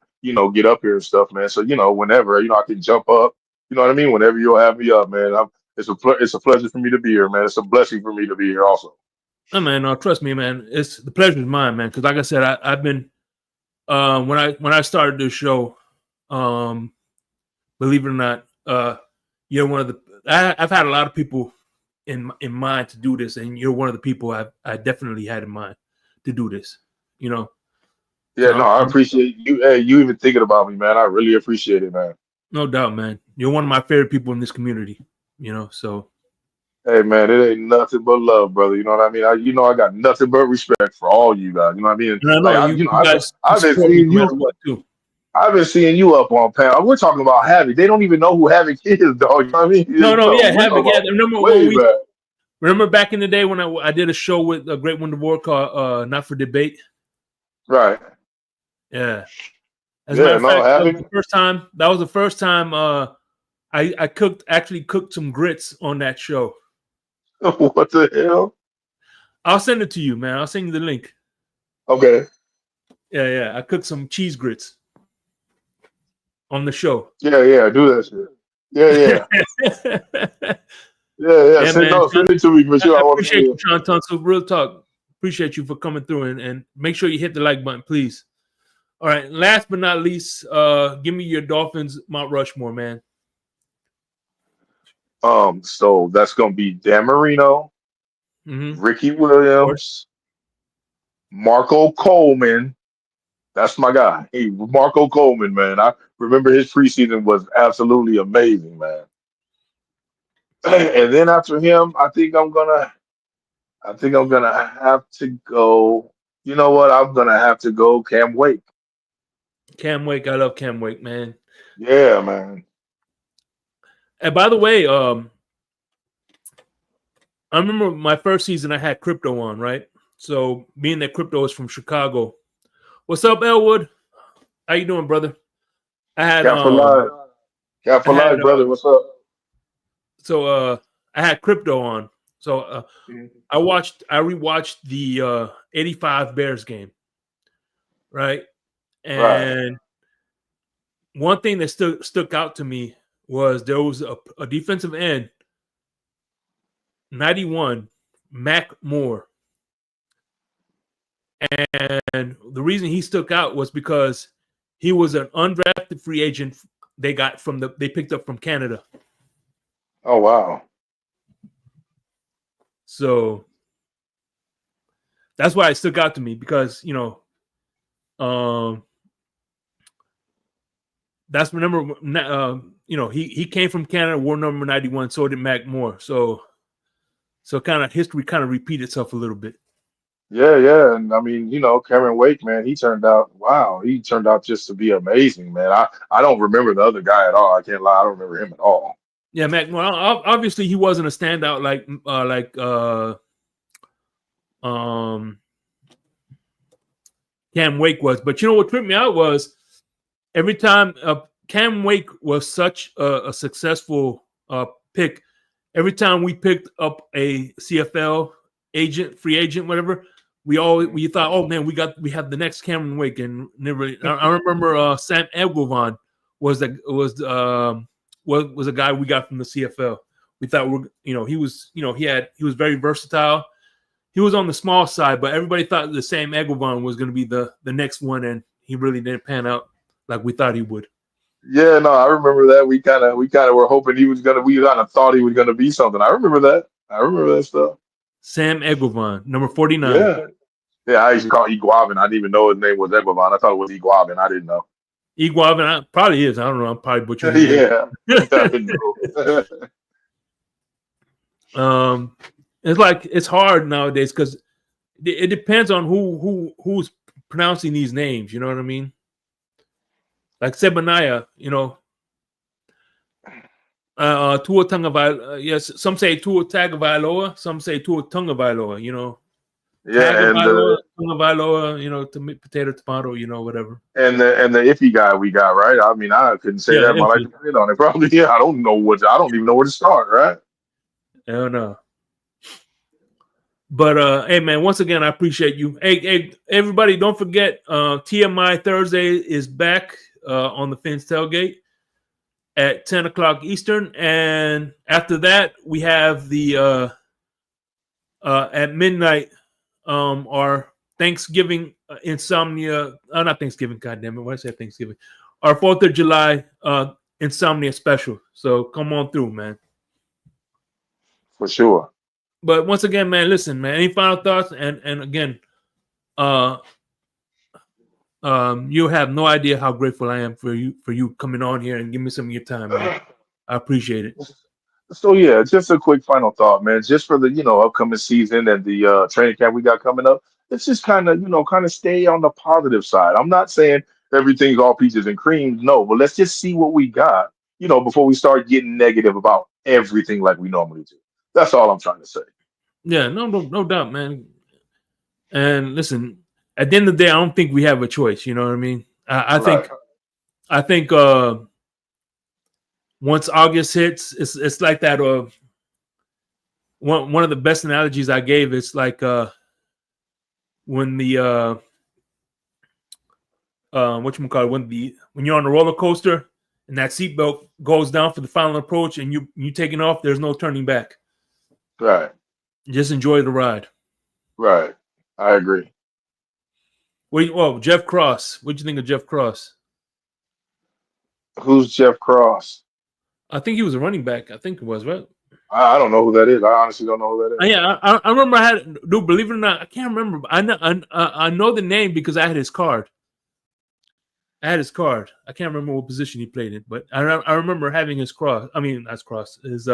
get up here and stuff, man. So, whenever, I can jump up. You know what I mean? Whenever you'll have me up, man. It's a pleasure for me to be here, man. It's a blessing for me to be here also. No, man. No, trust me, man. It's the pleasure is mine, man. Because like I said, I've been when I started this show, um, believe it or not, you're one of the. I've had a lot of people in mind to do this, and you're one of the people I definitely had in mind to do this. You know, so Yeah, no, I appreciate you. Hey, you even thinking about me, man. I really appreciate it, man. no doubt, man. You're one of my favorite people in this community. So Hey man, it ain't nothing but love, brother. You know what I mean? I got nothing but respect for all you guys. You know what I mean? and I Like know you I've been, guys I've been support me seeing no matter you. what too. I've been seeing you up on panel. We're talking about Havoc. They don't even know who Havoc is, dog. You know what I mean? No, yeah, We're Havoc. talking Yeah, about remember when way we back. remember back in the day when I did a show with a great one to war called Not for Debate. Right. Yeah. As a matter Yeah. of No, fact, that was the Havoc. first time. I actually cooked some grits on that show. What the hell? I'll send it to you, man. I'll send you the link. Okay. Yeah, yeah. I cooked some cheese grits on the show. Yeah. Yeah. Do that shit. Yeah. Yeah. Yeah, Yeah. Yeah. Send man. no. Send it to me for sure. I I want to appreciate see you, Sean Tunsil. Real talk. Appreciate you for coming through and make sure you hit the like button, please. All right. Last but not least, give me your Dolphins Mount Rushmore, man. it. So that's gonna be Dan Marino, Mm-hmm. Of Ricky course. Williams, Marco Coleman. That's my guy. Hey, Marco Coleman, man. I remember his preseason was absolutely amazing, man. And then after him, I think I'm gonna I think I'm gonna have to go. You know what? I'm gonna have to go Cam Wake. Cam Wake, I love Cam Wake, man. Yeah, man. And by the way, I remember my first season I had crypto on, right? So being that crypto is from Chicago. What's up, Elwood? How you doing, brother? I had Cat for life. Cat I for had life, brother. What's up? I had crypto on. So I rewatched the 85 Bears game, right? Right. And one thing that stuck out to me was there was a defensive end, 91, Mac Moore. And the reason he stuck out was because he was an undrafted free agent they picked up from Canada. Oh wow. So that's why it stuck out to me because, that's remember, he came from Canada, war number 91, so did Mac Moore. So kind of history kind of repeat itself a little bit. Yeah, yeah. And I mean, Cameron Wake, man, he turned out just to be amazing, man. I don't remember the other guy at all. I can't lie, I don't remember him at all. Yeah, Mac Moore. Obviously, he wasn't a standout like Cam Wake was. But you know what tripped me out was every time Cam Wake was such a successful pick. Every time we picked up a CFL agent, free agent, whatever, we thought, oh man, we have the next Cameron Wake, and never. I remember Sam Eguavoen was a guy we got from the CFL. We thought he was very versatile. He was on the small side, but everybody thought the Sam Eguavoen was going to be the next one, and he really didn't pan out like we thought he would. Yeah, no, I remember that. We kind of were hoping we kind of thought he was gonna be something. I remember that. I remember that stuff. Sam Eguavoen, number 49. Yeah. Yeah, I used to call Iguavin. I didn't even know his name was Eguavon. I thought it was Iguavin. I didn't know. Iguavin, probably is. I don't know. I'm probably butchering his Yeah. name. I didn't know. It's hard nowadays because it depends on who's pronouncing these names. You know what I mean? Like Sebaniah, Tua Tagovailoa. Yes, some say Tua Tagovailoa, some say Tua Tagovailoa. Yeah, and Tagovailoa, Tagovailoa, potato, tomato, whatever. and the iffy guy we got, right? I mean, I couldn't say that in my life to put it on it. Probably, yeah. I don't even know where to start, right? I don't know. But hey man, once again, I appreciate you. Hey, everybody, don't forget TMI Thursday is back on the Fins Tailgate at 10 o'clock Eastern. And after that, we have the at midnight our Thanksgiving insomnia. Not Thanksgiving, goddamn it. Why did I say Thanksgiving? Our 4th of July insomnia special. So come on through, man. For sure. But once again, man, listen, man. Any final thoughts? And again, you have no idea how grateful I am for you coming on here and give me some of your time, man. I appreciate it. So yeah, just a quick final thought, man. Just for the upcoming season and the training camp we got coming up, let's just kind of stay on the positive side. I'm not saying everything's all peaches and cream, no, but let's just see what we got, before we start getting negative about everything like we normally do. That's all I'm trying to say. Yeah, no doubt, man. And listen, at the end of the day, I don't think we have a choice. You know what I mean? I think once August hits, it's like that. One of the best analogies I gave is like when the when you're on the roller coaster and that seatbelt goes down for the final approach and you taking off, there's no turning back. Right. Just enjoy the ride. Right. I agree. Jeff Cross. What'd you think of Jeff Cross? Who's Jeff Cross? I think he was a running back. I think it was, right? I don't know who that is. I honestly don't know who that is. Yeah, I remember believe it or not, I can't remember. I know the name because I had his card. I can't remember what position he played in, but I remember having his cross. I mean, that's cross. His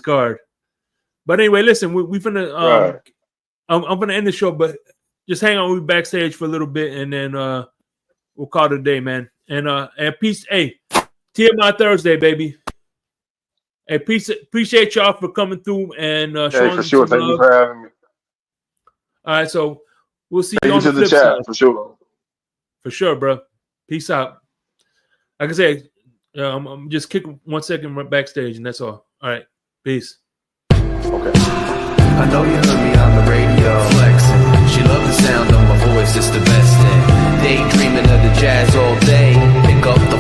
card. But anyway, listen, we finna Right. I'm gonna end the show, but just hang on. We'll be backstage for a little bit, and then we'll call it a day, man. And peace. Hey, TMI Thursday, baby. Hey, peace. Appreciate y'all for coming through and showing for sure. some Thank you love. for having me. All right, so we'll see you Thank on you the to the flip chat side. for sure. For sure, bro. Peace out. Like I said, I'm just kicking 1 second right backstage, and that's all. All right, peace. Okay. I know you heard me on the radio flexing. She loved the sound of my voice, it's the best thing. Daydreaming of the jazz all day. Pick up the